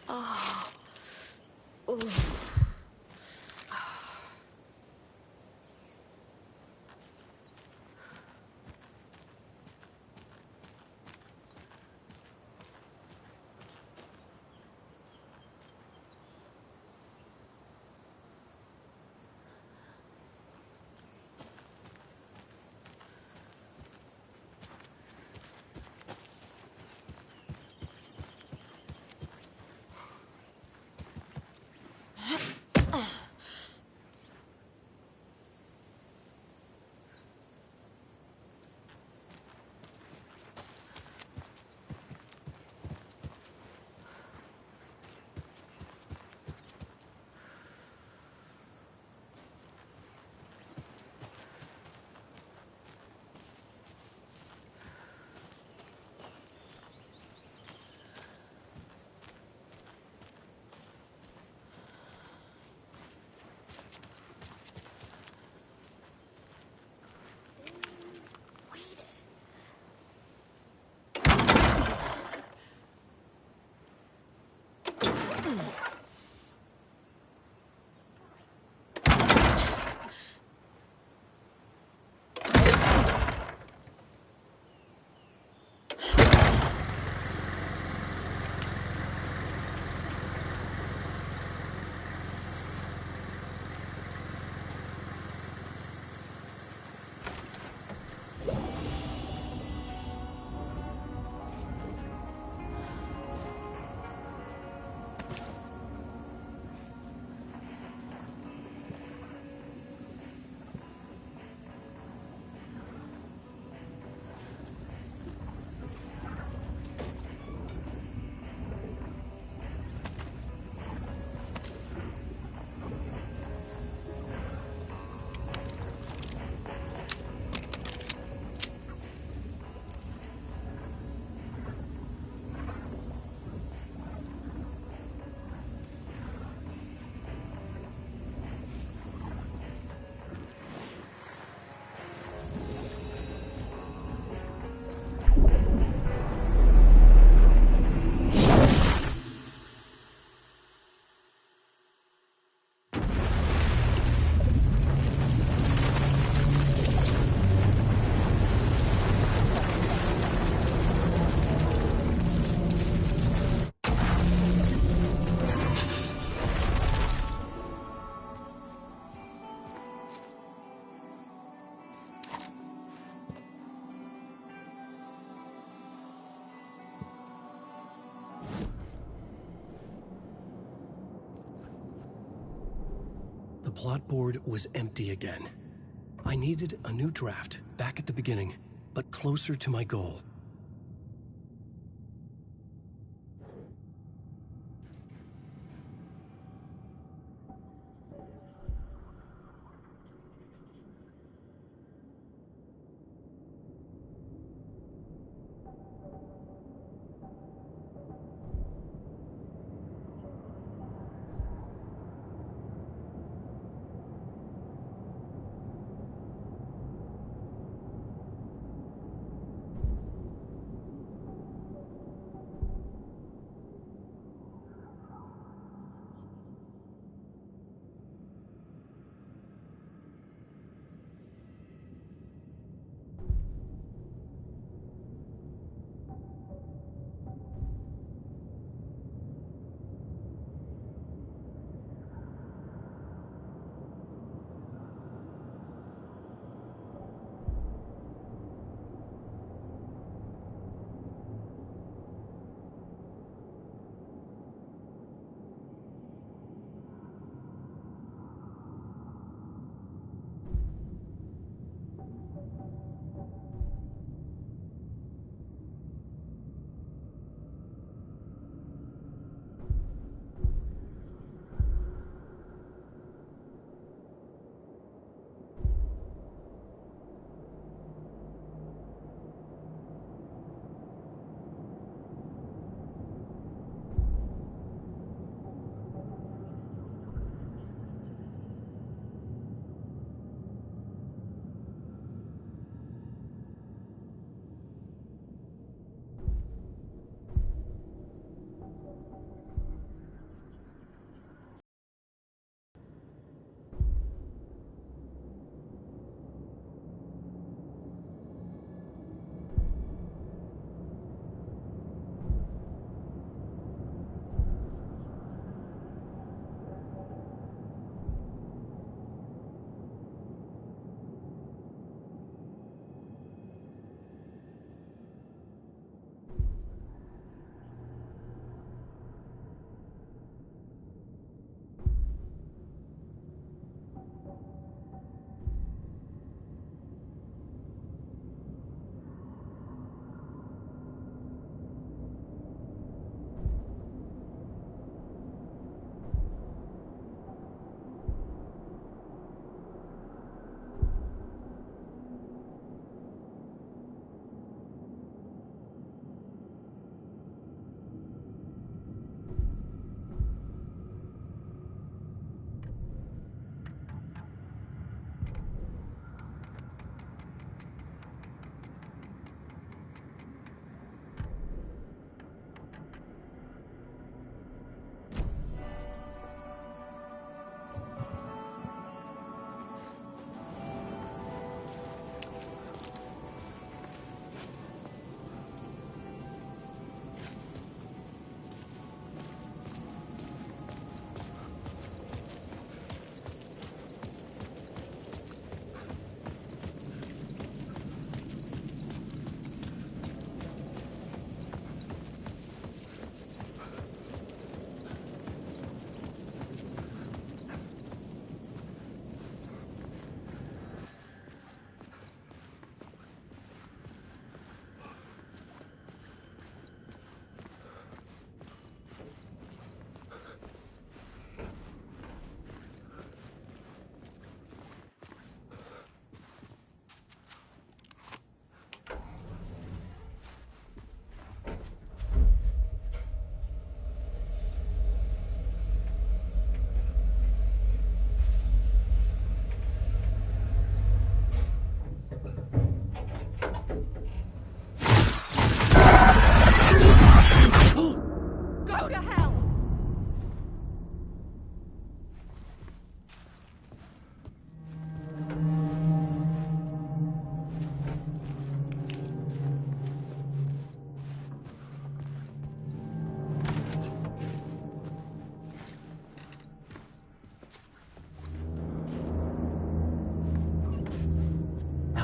Oh. Ooh. The plot board was empty again. I needed a new draft, back at the beginning, but closer to my goal.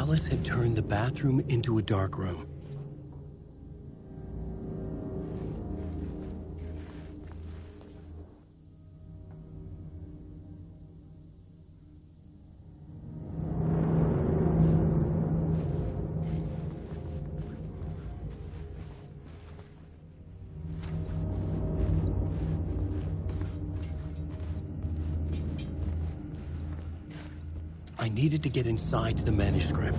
Alice had turned the bathroom into a dark room. I needed to get inside the manuscript.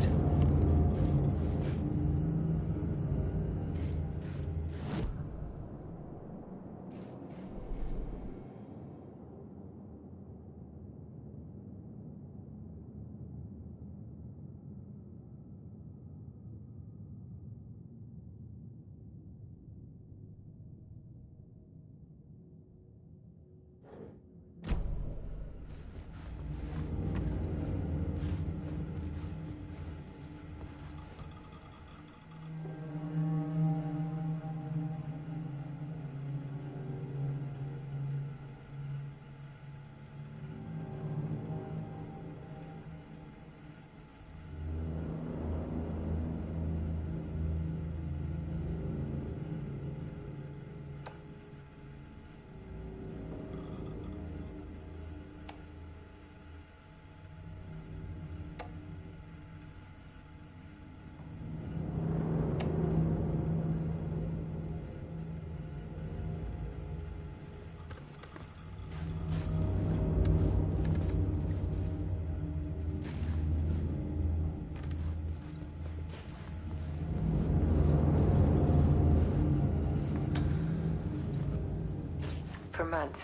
For months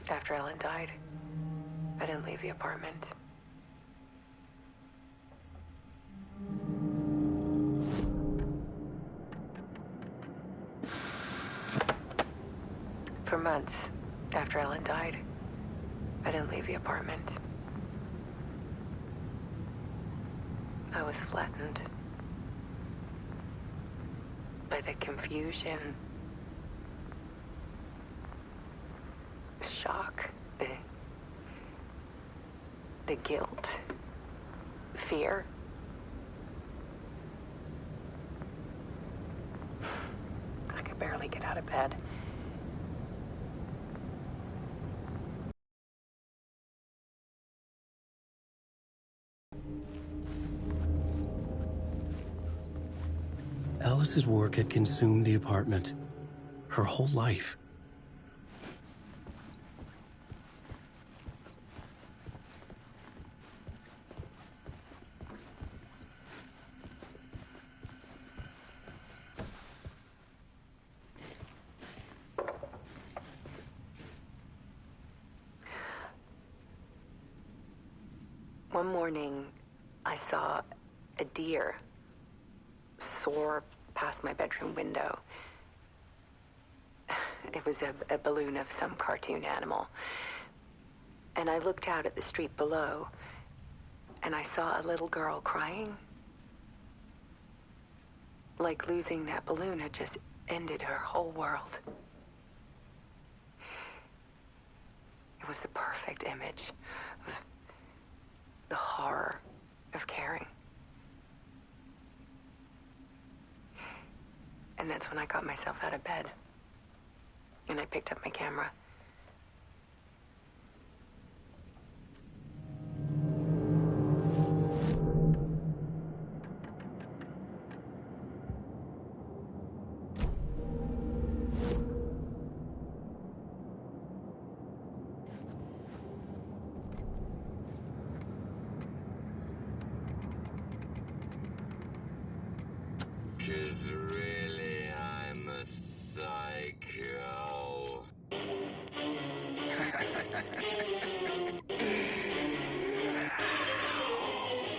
after Alan died, I didn't leave the apartment. For months after Alan died, I didn't leave the apartment. I was flattened by the confusion, the shock, the guilt, fear. I could barely get out of bed. Alice's work had consumed the apartment, her whole life. One morning, I saw a deer soar past my bedroom window. It was a balloon of some cartoon animal. And I looked out at the street below, and I saw a little girl crying. Like losing that balloon had just ended her whole world. It was the perfect image of the horror of caring. And that's when I got myself out of bed. And I picked up my camera. Cause really I'm a psycho.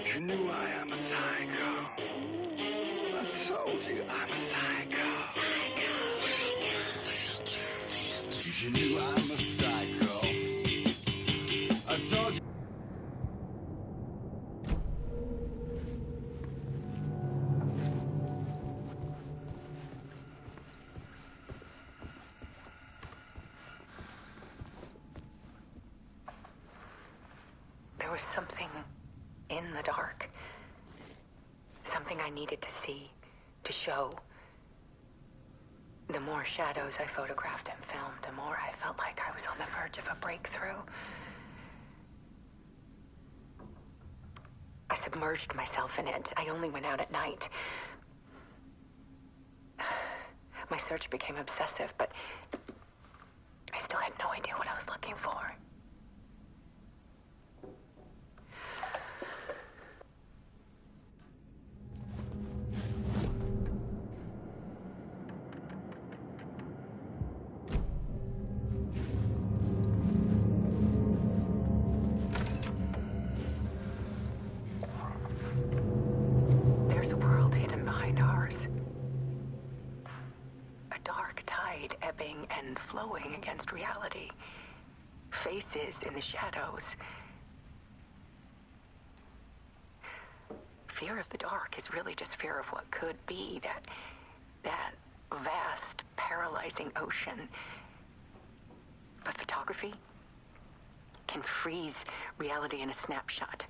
You knew I am a psycho. I told you I'm a psycho. You knew I'm a psycho. I told you. There was something in the dark. Something I needed to see, to show. The more shadows I photographed and filmed, the more I felt like I was on the verge of a breakthrough. I submerged myself in it. I only went out at night. My search became obsessive, but I still had no idea what I was looking for. There's a world hidden behind ours. A dark tide ebbing and flowing against reality. Faces in the shadows. Fear of the dark is really just fear of what could be, that vast, paralyzing ocean. But photography can freeze reality in a snapshot,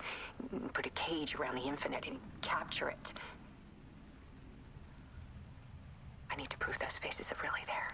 put a cage around the infinite and capture it. I need to prove those faces are really there.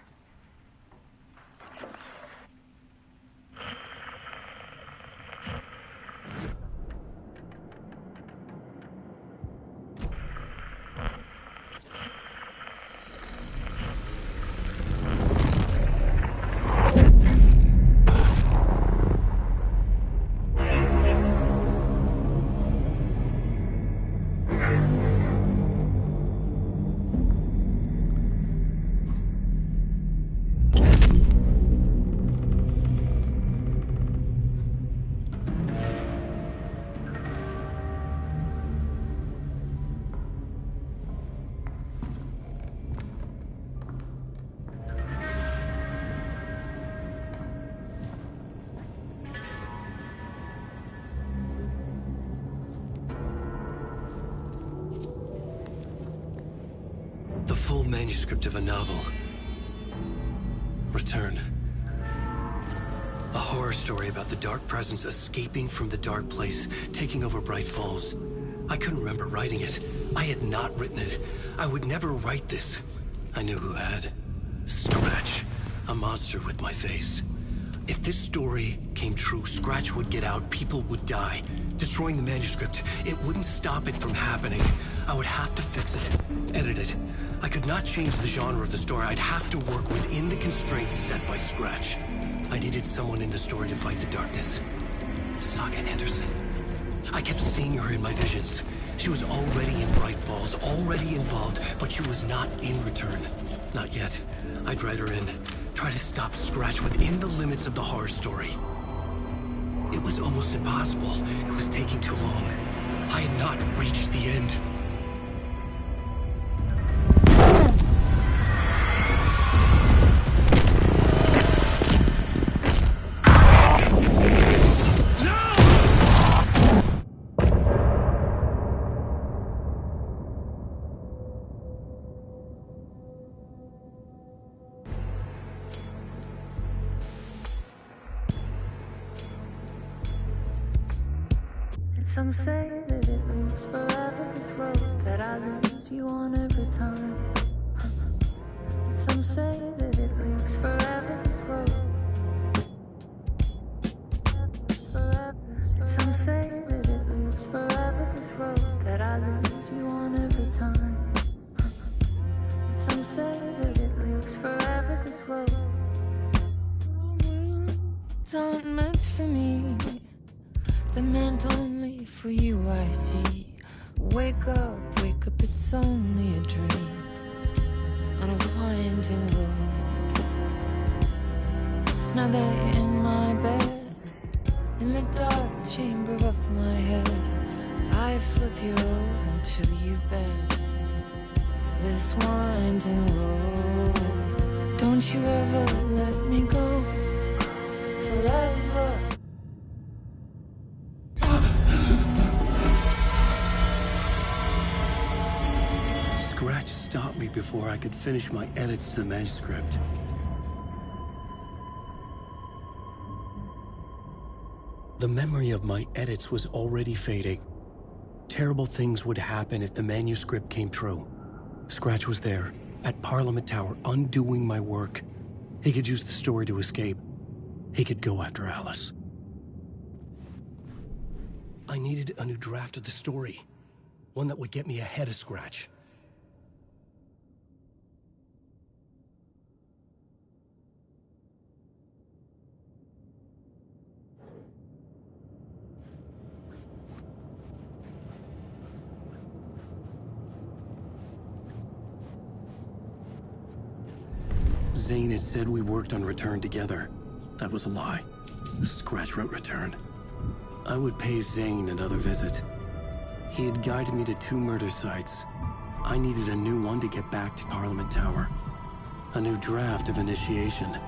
The full manuscript of a novel. Return. A horror story about the dark presence escaping from the dark place, taking over Bright Falls. I couldn't remember writing it. I had not written it. I would never write this. I knew who had. Scratch. A monster with my face. If this story came true, Scratch would get out, people would die. Destroying the manuscript, it wouldn't stop it from happening. I would have to fix it, edit it. I could not change the genre of the story. I'd have to work within the constraints set by Scratch. I needed someone in the story to fight the darkness. Saga Anderson. I kept seeing her in my visions. She was already in Bright Falls, already involved, but she was not in Return. Not yet. I'd write her in. Try to stop Scratch within the limits of the horror story. It was almost impossible. It was taking too long. I had not reached the end. Some say that it moves forever, this road that I lose you on every time. Some say that it moves forever, this road. Some say that it moves forever, this road that I lose you on every time. Some say that it moves forever, this road. It's not meant for me. They're meant only for you, I see. Wake up, it's only a dream on a winding road. Now they're in my bed, in the dark chamber of my head. I flip you over till you bend this winding road. Don't you ever let me go forever. Scratch stopped me before I could finish my edits to the manuscript. The memory of my edits was already fading. Terrible things would happen if the manuscript came true. Scratch was there, at Parliament Tower, undoing my work. He could use the story to escape. He could go after Alice. I needed a new draft of the story. One that would get me ahead of Scratch. Zane had said we worked on Return together. That was a lie. Scratch wrote Return. I would pay Zane another visit. He had guided me to 2 murder sites. I needed a new one to get back to Parliament Tower. A new draft of Initiation.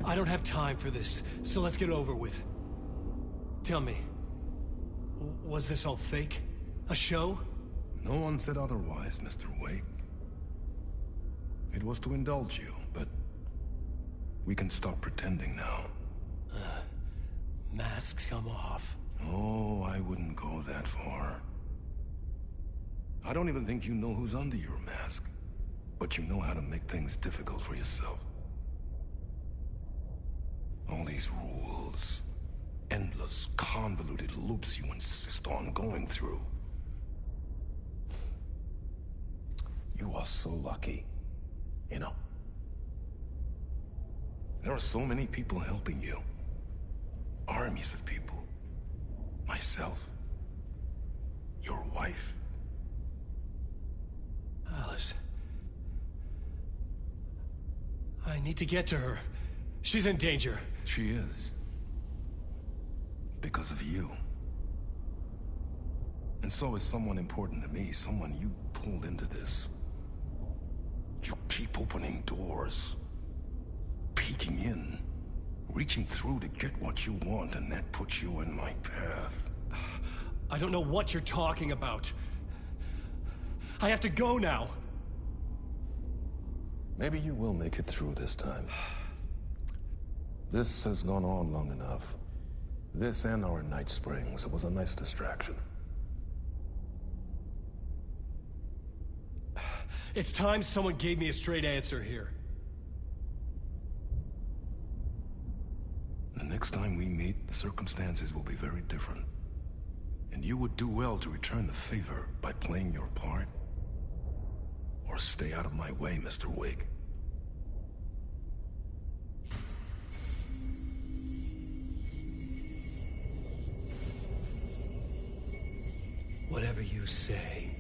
I don't have time for this, so let's get it over with. Tell me, was this all fake? A show? No one said otherwise, Mr. Wake. It was to indulge you, but we can stop pretending now. Masks come off. Oh, I wouldn't go that far. I don't even think you know who's under your mask, but you know how to make things difficult for yourself. All these rules, endless, convoluted loops you insist on going through. You are so lucky, you know. There are so many people helping you. Armies of people. Myself. Your wife. Alice. I need to get to her. She's in danger. She is. Because of you. And so is someone important to me, someone you pulled into this. You keep opening doors. Peeking in. Reaching through to get what you want, and that puts you in my path. I don't know what you're talking about. I have to go now. Maybe you will make it through this time. This has gone on long enough. This and our night springs. It was a nice distraction. It's time someone gave me a straight answer here. The next time we meet, the circumstances will be very different. And you would do well to return the favor by playing your part. Or stay out of my way, Mr. Wake. Whatever you say.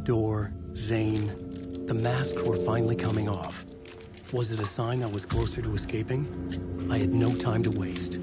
Door, Zane, the masks were finally coming off. Was it a sign I was closer to escaping? I had no time to waste.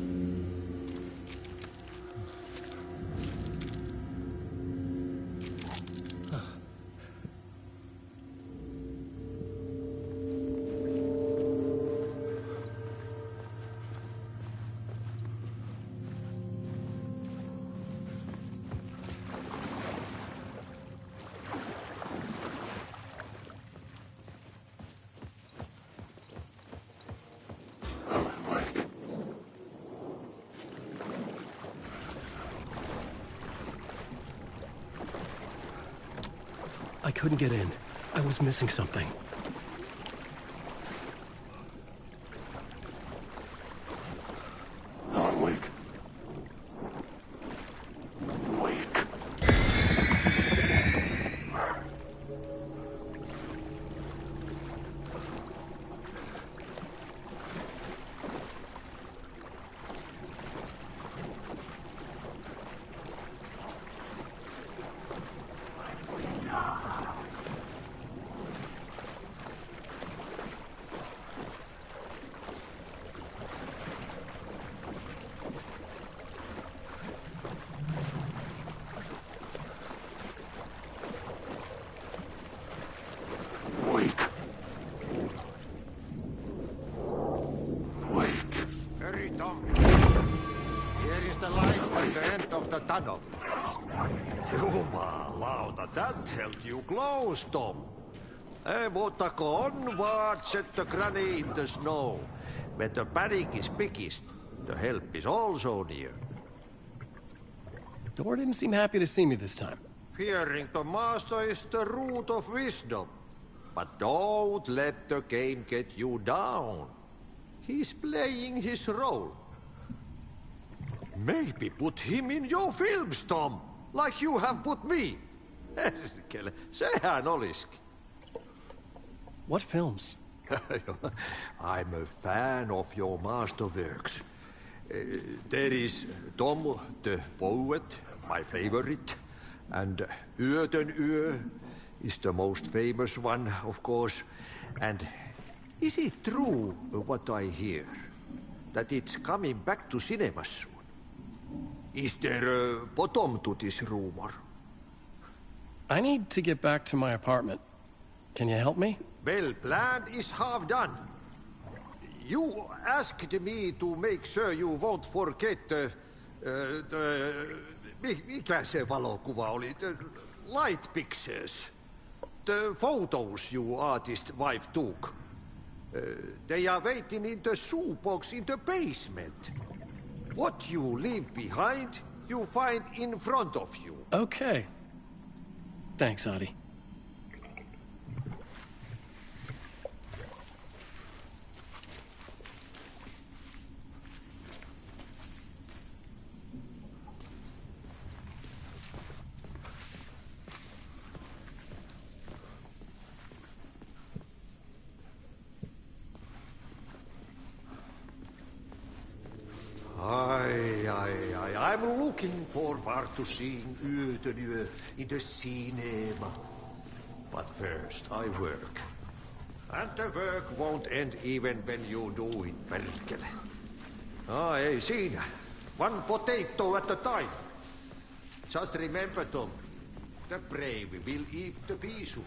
I couldn't get in. I was missing something. AlanWake. Wake. Hurry, Tom. Here is the light at the end of the tunnel. Jumalauta, that held you close, Tom. Mutta go onward, set the granny in the snow. When the panic is biggest, the help is also near. Door didn't seem happy to see me this time. Fearing the master is the root of wisdom. But don't let the game get you down. He's playing his role. Maybe put him in your films, Tom, like you have put me. Sehän olisikin. What films? I'm a fan of your masterworks. There is Tom the Poet, my favorite, and Yöten Yö is the most famous one, of course. And is it true what I hear, that it's coming back to cinemas soon? Is there a bottom to this rumor? I need to get back to my apartment. Can you help me? Well, plan is half done. You asked me to make sure you won't forget mikä se valokuva oli? The light pictures. The photos your artist wife took. They are waiting in the shoebox in the basement. What you leave behind, you find in front of you. Okay. Thanks, Adi. I'm looking forward to seeing Yötön yö in the cinema. But first I work. And the work won't end even when you do it, perkele. Ei siinä. One potato at a time. Just remember, Tom, the brave will eat the pea soup.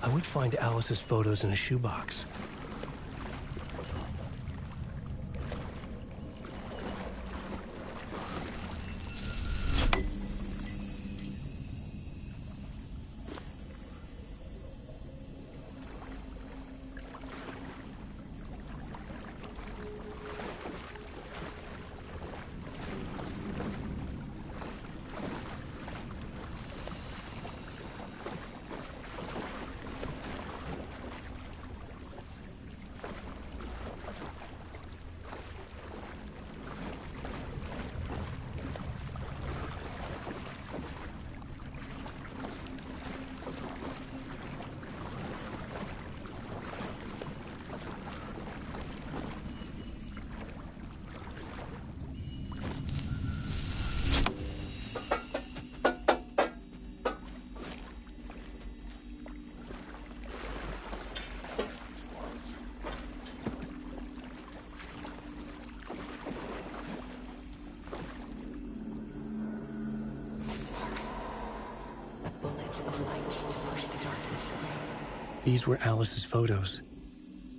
I would find Alice's photos in a shoebox. These were Alice's photos.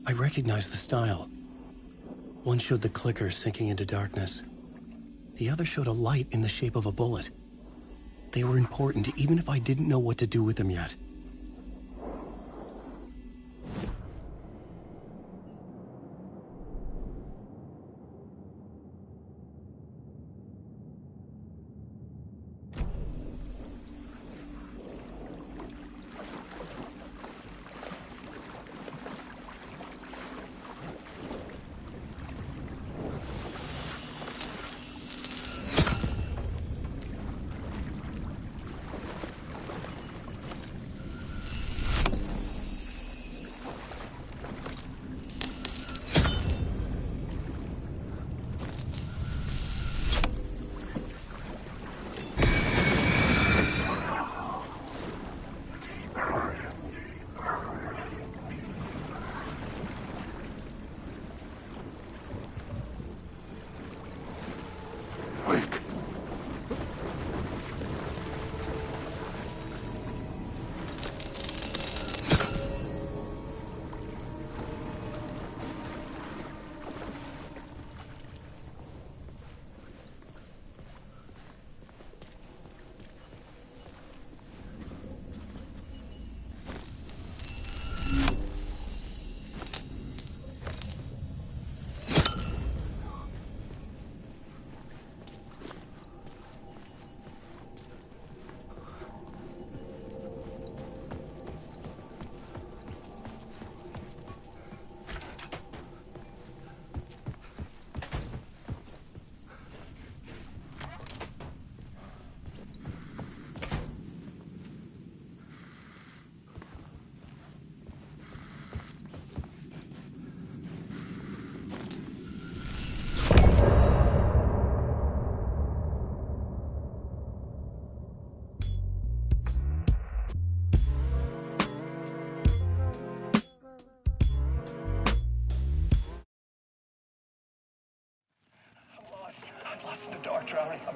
I recognized the style. One showed the clicker sinking into darkness. The other showed a light in the shape of a bullet. They were important even if I didn't know what to do with them yet.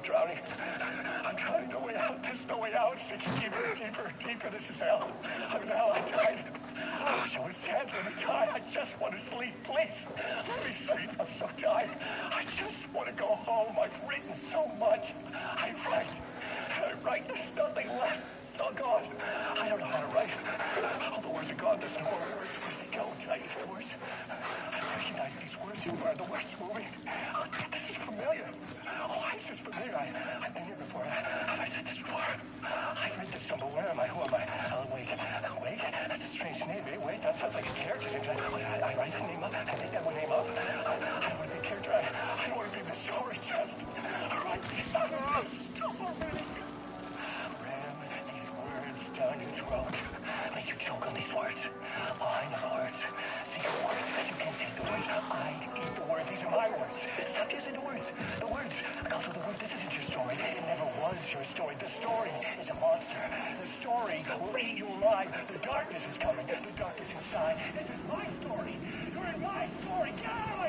I'm drowning. I'm drowning. No way out. There's no way out. It's deeper, deeper, deeper. This is hell. I'm in hell. I died. I wish I was dead. Let me die. I just want to sleep. Please. Let me sleep. I'm so tired. I just want to go home. I've written so much. I write. There's nothing left. It's all gone. I don't know how to write. All the words are gone. There's no more words. Where did they go? Did I get the words? I recognize these words. Where are the words moving? Oh, this is familiar. Oh, why is this familiar? I've been here before. Have I said this before? I've read this somewhere. Where am I? Who am I? Alan Wake. Wake? That's a strange name, eh? Wake? That sounds like a character's name. I write a name up. I make that one name up. I don't want to be a character. I don't want to be the story. Just write these out of the story. Ram these words down your throat. Make you choke on these words. Oh, I know the words. Secret words. You can't take the words. I eat the words. These are my words. Stop using the words. The words. Also, the word. This isn't your story. It never was your story. The story is a monster. The story will eat you alive. The darkness is coming. The darkness inside. This is my story. You're in my story. Get out!